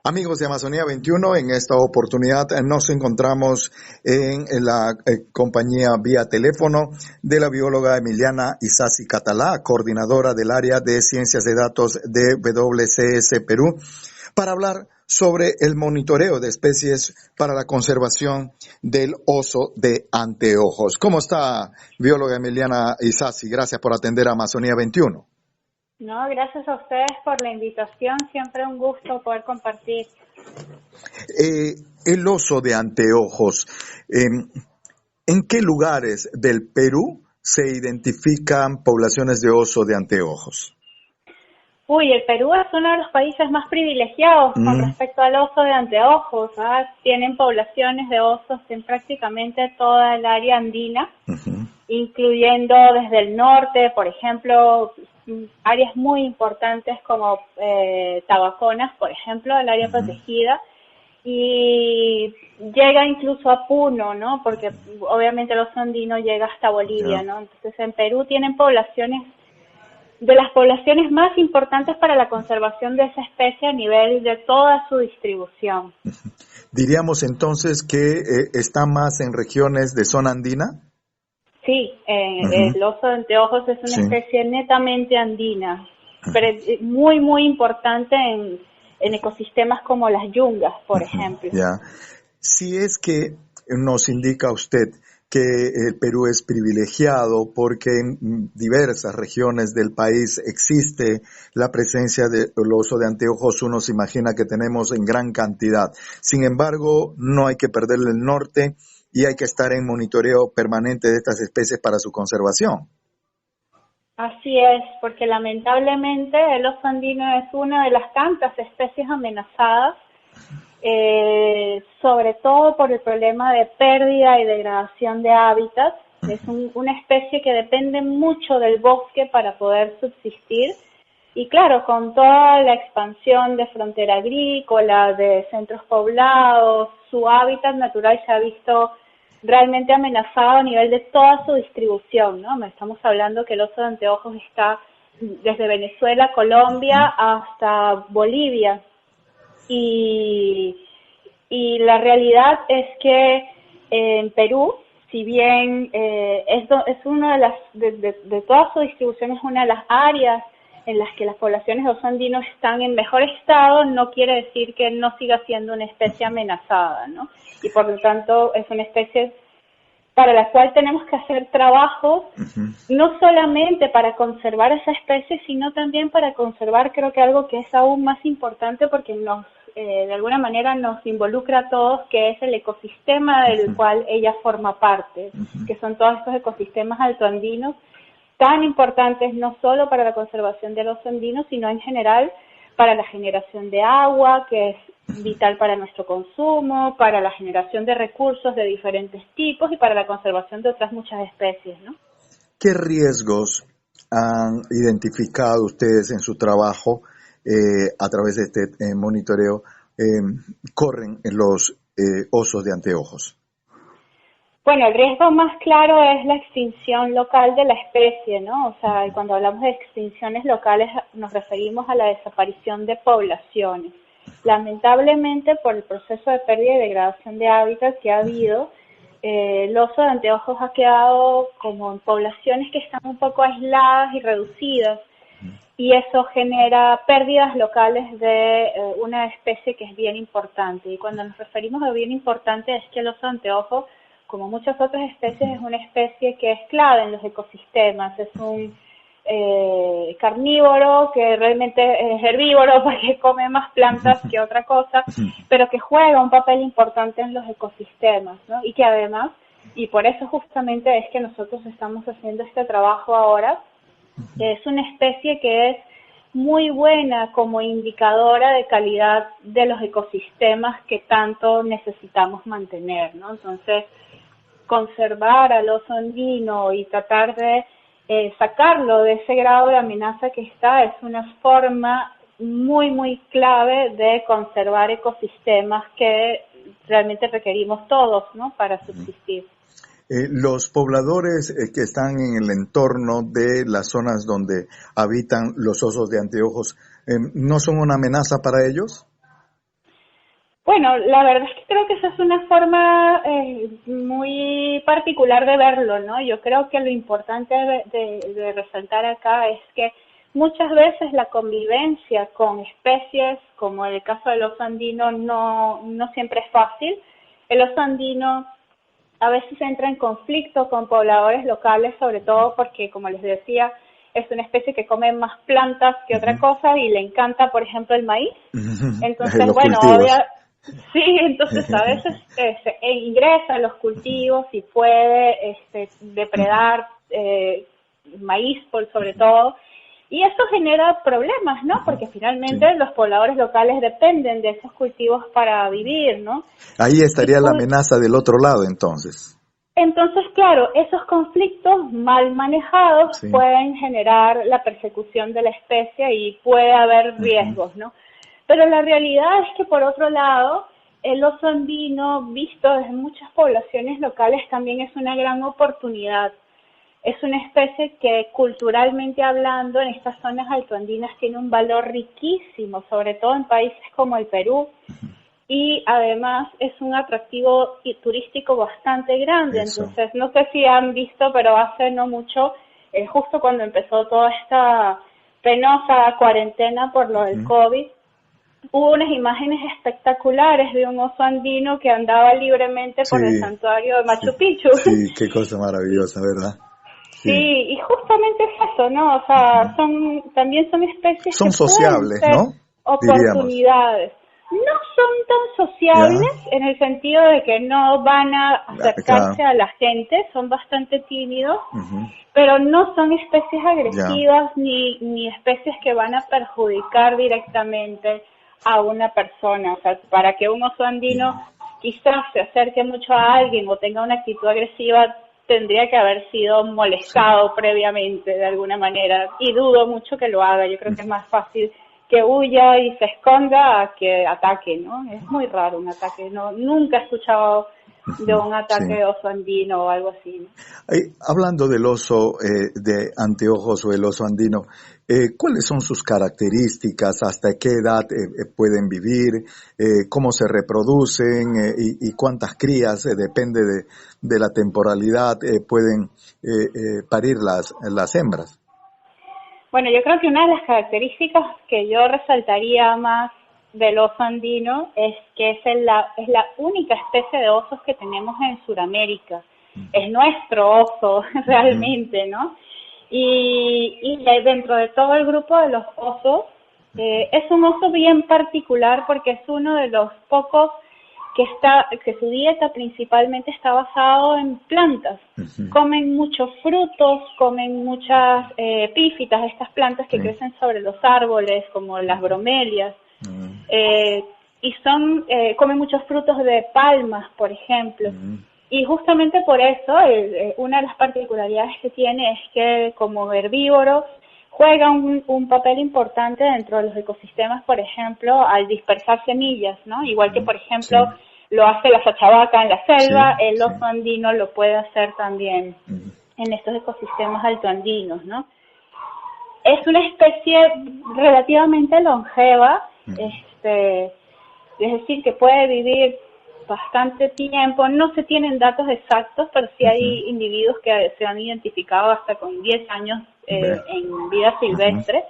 Amigos de Amazonía 21, en esta oportunidad nos encontramos en la compañía vía teléfono de la bióloga Emiliana Isasi Catalá, coordinadora del área de ciencias de datos de WCS Perú, para hablar sobre el monitoreo de especies para la conservación del oso de anteojos. ¿Cómo está, bióloga Emiliana Isasi? Gracias por atender a Amazonía 21. No, gracias a ustedes por la invitación, siempre un gusto poder compartir. El oso de anteojos, ¿en qué lugares del Perú se identifican poblaciones de oso de anteojos? El Perú es uno de los países más privilegiados con respecto al oso de anteojos. Tienen poblaciones de osos en prácticamente toda el área andina, incluyendo desde el norte, por ejemplo, áreas muy importantes como Tabaconas, por ejemplo, el área protegida, y llega incluso a Puno, ¿no? Porque obviamente el oso andino llega hasta Bolivia, ¿no? Entonces en Perú tienen poblaciones, de las poblaciones más importantes para la conservación de esa especie a nivel de toda su distribución. Diríamos entonces que está más en regiones de zona andina. Sí, el oso de anteojos es una especie netamente andina, pero muy, muy importante en ecosistemas como las yungas, por ejemplo. Si es que nos indica usted que el Perú es privilegiado porque en diversas regiones del país existe la presencia del oso de anteojos, uno se imagina que tenemos en gran cantidad. Sin embargo, no hay que perderle el norte y hay que estar en monitoreo permanente de estas especies para su conservación. Así es, porque lamentablemente el oso andino es una de las tantas especies amenazadas, sobre todo por el problema de pérdida y degradación de hábitats. Es una especie que depende mucho del bosque para poder subsistir. Y claro, con toda la expansión de frontera agrícola, de centros poblados, su hábitat natural se ha visto realmente amenazado a nivel de toda su distribución, ¿no? Estamos hablando que el oso de anteojos está desde Venezuela, Colombia, hasta Bolivia. Y la realidad es que en Perú, si bien es una de toda su distribución, es una de las áreas en las que las poblaciones de oso andino están en mejor estado, no quiere decir que no siga siendo una especie amenazada, ¿no? Y por lo tanto es una especie para la cual tenemos que hacer trabajos, no solamente para conservar esa especie, sino también para conservar, creo que algo que es aún más importante porque de alguna manera nos involucra a todos, que es el ecosistema del cual ella forma parte, que son todos estos ecosistemas altoandinos, tan importantes no solo para la conservación del oso andino, sino en general para la generación de agua, que es vital para nuestro consumo, para la generación de recursos de diferentes tipos y para la conservación de otras muchas especies, ¿no? ¿Qué riesgos han identificado ustedes en su trabajo a través de este monitoreo corren los osos de anteojos? Bueno, el riesgo más claro es la extinción local de la especie, ¿no? O sea, cuando hablamos de extinciones locales nos referimos a la desaparición de poblaciones. Lamentablemente, por el proceso de pérdida y degradación de hábitat que ha habido, el oso de anteojos ha quedado como en poblaciones que están un poco aisladas y reducidas, y eso genera pérdidas locales de una especie que es bien importante. Y cuando nos referimos a bien importante es que el oso de anteojos, como muchas otras especies, es una especie que es clave en los ecosistemas. Es un carnívoro que realmente es herbívoro porque come más plantas que otra cosa, pero que juega un papel importante en los ecosistemas, ¿no? Y que además, y por eso justamente es que nosotros estamos haciendo este trabajo ahora, es una especie que es muy buena como indicadora de calidad de los ecosistemas que tanto necesitamos mantener, ¿no? Entonces, conservar al oso andino y tratar de sacarlo de ese grado de amenaza que está es una forma muy, muy clave de conservar ecosistemas que realmente requerimos todos, ¿no? Para subsistir. Los pobladores que están en el entorno de las zonas donde habitan los osos de anteojos, ¿no son una amenaza para ellos? Bueno, la verdad es que creo que esa es una forma muy particular de verlo, ¿no? Yo creo que lo importante de resaltar acá es que muchas veces la convivencia con especies, como el caso del oso andino, no siempre es fácil. El oso andino a veces entra en conflicto con pobladores locales, sobre todo porque, como les decía, es una especie que come más plantas que otra cosa y le encanta, por ejemplo, el maíz. Entonces, bueno, sí, entonces a veces ingresa a los cultivos y puede depredar maíz, sobre todo, y eso genera problemas, ¿no? Porque finalmente los pobladores locales dependen de esos cultivos para vivir, ¿no? Ahí estaría la amenaza del otro lado, entonces. Entonces, claro, esos conflictos mal manejados pueden generar la persecución de la especie y puede haber riesgos, ¿no? Pero la realidad es que, por otro lado, el oso andino, visto desde muchas poblaciones locales, también es una gran oportunidad. Es una especie que, culturalmente hablando, en estas zonas altoandinas tiene un valor riquísimo, sobre todo en países como el Perú, y además es un atractivo turístico bastante grande. Entonces, no sé si han visto, pero hace no mucho, justo cuando empezó toda esta penosa cuarentena por lo del COVID, hubo unas imágenes espectaculares de un oso andino que andaba libremente por el santuario de Machu Picchu. Sí, qué cosa maravillosa, ¿verdad? Sí, y justamente es eso, ¿no? O sea, también son especies son que sociables, pueden ser ¿no? oportunidades. No son tan sociables en el sentido de que no van a acercarse a la gente, son bastante tímidos, pero no son especies agresivas ni especies que van a perjudicar directamente a una persona. O sea, para que un oso andino quizás se acerque mucho a alguien o tenga una actitud agresiva, tendría que haber sido molestado previamente de alguna manera, y dudo mucho que lo haga. Yo creo que es más fácil que huya y se esconda a que ataque, ¿no? Es muy raro un ataque, nunca he escuchado de un ataque de oso andino o algo así, ¿no? Hablando del oso de anteojos o el oso andino, ¿cuáles son sus características? ¿Hasta qué edad pueden vivir? ¿Cómo se reproducen? Y cuántas crías, depende de la temporalidad, pueden parir las hembras? Bueno, yo creo que una de las características que yo resaltaría más del oso andino es que es la única especie de osos que tenemos en Sudamérica. Es nuestro oso realmente, ¿no? Y dentro de todo el grupo de los osos, es un oso bien particular porque es uno de los pocos que su dieta principalmente está basado en plantas. Comen muchos frutos, comen muchas epífitas, estas plantas que crecen sobre los árboles, como las bromelias, y comen muchos frutos de palmas, por ejemplo. Y justamente por eso, una de las particularidades que tiene es que, como herbívoro, juega un papel importante dentro de los ecosistemas, por ejemplo, al dispersar semillas, ¿no? Igual que, por ejemplo, lo hace la sachavaca en la selva, el oso andino lo puede hacer también en estos ecosistemas altoandinos, ¿no? Es una especie relativamente longeva, es decir, que puede vivir bastante tiempo. No se tienen datos exactos, pero sí hay individuos que se han identificado hasta con 10 años en vida silvestre.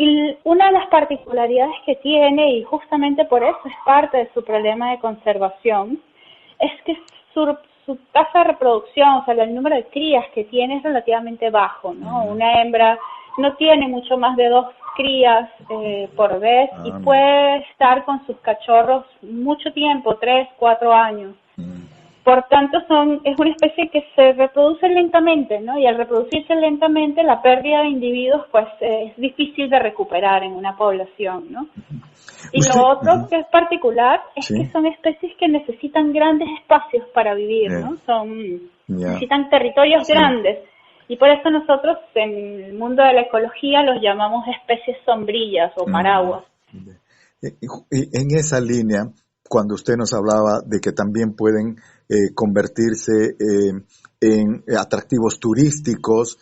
Y una de las particularidades que tiene, y justamente por eso es parte de su problema de conservación, es que su tasa de reproducción, o sea, el número de crías que tiene es relativamente bajo, ¿no? Una hembra no tiene mucho más de 2 crías por vez y puede estar con sus cachorros mucho tiempo, 3, 4 años. Por tanto, es una especie que se reproduce lentamente, ¿no? Y al reproducirse lentamente, la pérdida de individuos, pues, es difícil de recuperar en una población, ¿no? Y lo otro que es particular es que son especies que necesitan grandes espacios para vivir, ¿no? Necesitan territorios grandes. Y por eso nosotros, en el mundo de la ecología, los llamamos especies sombrillas o paraguas. En esa línea, cuando usted nos hablaba de que también pueden convertirse en atractivos turísticos,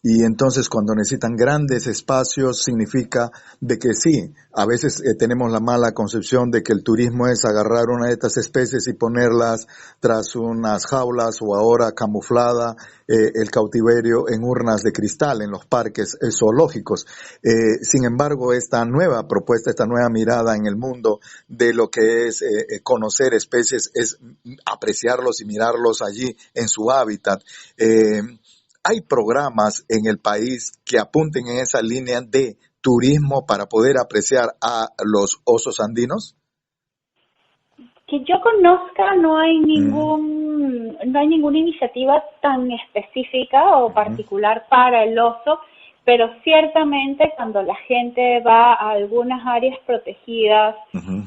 y entonces cuando necesitan grandes espacios significa de que sí, a veces tenemos la mala concepción de que el turismo es agarrar una de estas especies y ponerlas tras unas jaulas o ahora camuflada el cautiverio en urnas de cristal en los parques zoológicos. Sin embargo, esta nueva propuesta, esta nueva mirada en el mundo de lo que es conocer especies es apreciarlos y mirarlos allí en su hábitat. ¿Hay programas en el país que apunten en esa línea de turismo para poder apreciar a los osos andinos? Que yo conozca, no hay ninguna iniciativa tan específica o particular para el oso, pero ciertamente cuando la gente va a algunas áreas protegidas,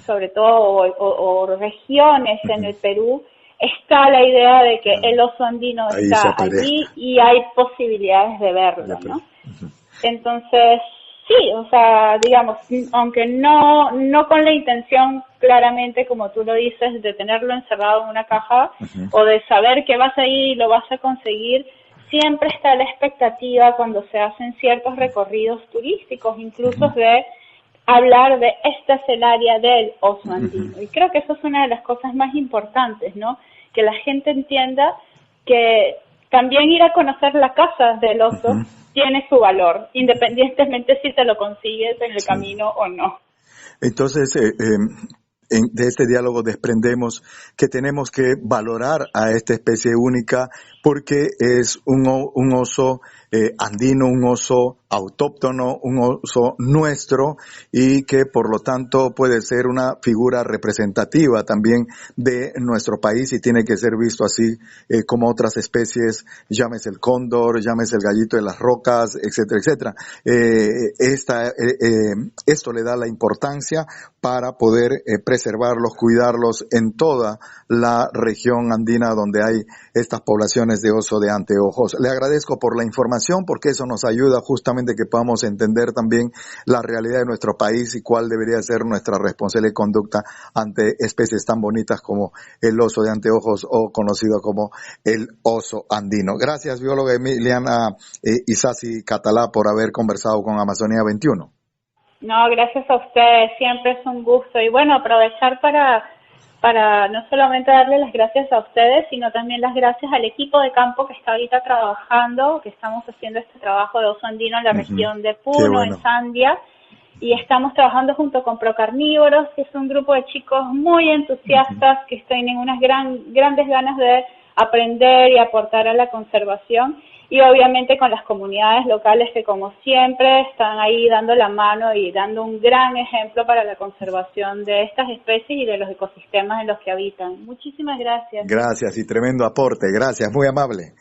sobre todo o regiones en el Perú, está la idea de que el oso andino está allí y hay posibilidades de verlo, ¿no? Entonces, sí, o sea, digamos, aunque no con la intención claramente, como tú lo dices, de tenerlo encerrado en una caja o de saber que vas ahí y lo vas a conseguir, siempre está la expectativa cuando se hacen ciertos recorridos turísticos, incluso de hablar de esta es el área del oso andino. Y creo que eso es una de las cosas más importantes, ¿no? Que la gente entienda que también ir a conocer la casa del oso tiene su valor, independientemente si te lo consigues en el camino o no. Entonces, de este diálogo desprendemos que tenemos que valorar a esta especie única porque es un oso andino, un oso autóctono, un oso nuestro y que por lo tanto puede ser una figura representativa también de nuestro país y tiene que ser visto así como otras especies, llámese el cóndor, llámese el gallito de las rocas, etcétera, etcétera. Esto le da la importancia para poder preservarlos, cuidarlos en toda la región andina donde hay estas poblaciones de oso de anteojos. Le agradezco por la información porque eso nos ayuda justamente que podamos entender también la realidad de nuestro país y cuál debería ser nuestra responsable conducta ante especies tan bonitas como el oso de anteojos o conocido como el oso andino. Gracias, bióloga Emiliana Isasi Catalá, por haber conversado con Amazonía 21. No, gracias a ustedes, siempre es un gusto. Y bueno, aprovechar para no solamente darle las gracias a ustedes, sino también las gracias al equipo de campo que está ahorita trabajando, que estamos haciendo este trabajo de oso andino en la región de Puno, en Sandia, y estamos trabajando junto con Procarnívoros, que es un grupo de chicos muy entusiastas que tienen unas grandes ganas de aprender y aportar a la conservación, y obviamente con las comunidades locales que como siempre están ahí dando la mano y dando un gran ejemplo para la conservación de estas especies y de los ecosistemas en los que habitan. Muchísimas gracias. Gracias y tremendo aporte, gracias, muy amable.